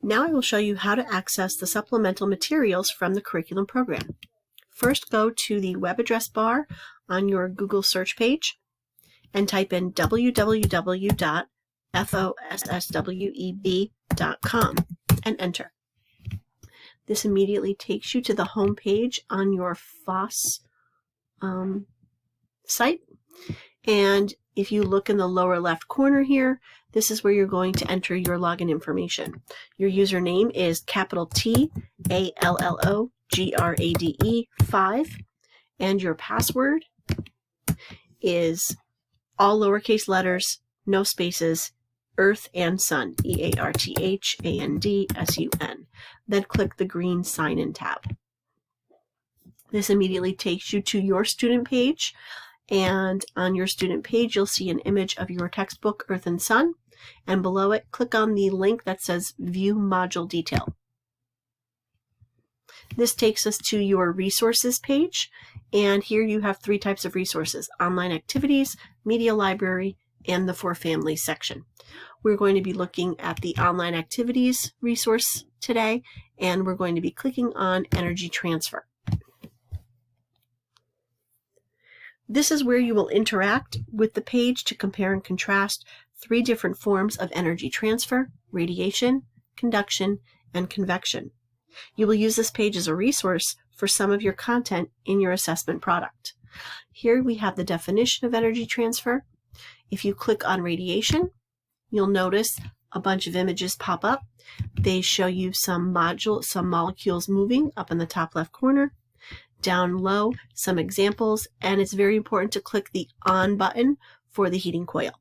Now I will show you how to access the supplemental materials from the curriculum program. First, go to the web address bar on your Google search page and type in www.fossweb.com and enter. This immediately takes you to the home page on your FOSS site. And if you look in the lower left corner here, this is where you're going to enter your login information. Your username is capital TALLOGRADE 5, and your password is all lowercase letters, no spaces, Earth and Sun, EARTHANDSUN. Then click the green Sign In tab. This immediately takes you to your student page, and on your student page you'll see an image of your textbook Earth and Sun, and below it click on the link that says View Module Detail. This takes us to your resources page, and here you have three types of resources: online activities, media library, and the For Families section. We're going to be looking at the online activities resource today, and we're going to be clicking on energy transfer. This is where you will interact with the page to compare and contrast three different forms of energy transfer: radiation, conduction, and convection. You will use this page as a resource for some of your content in your assessment product. Here we have the definition of energy transfer. If you click on radiation, you'll notice a bunch of images pop up. They show you some molecules moving up in the top left corner. Down low, some examples, and it's very important to click the On button for the heating coil.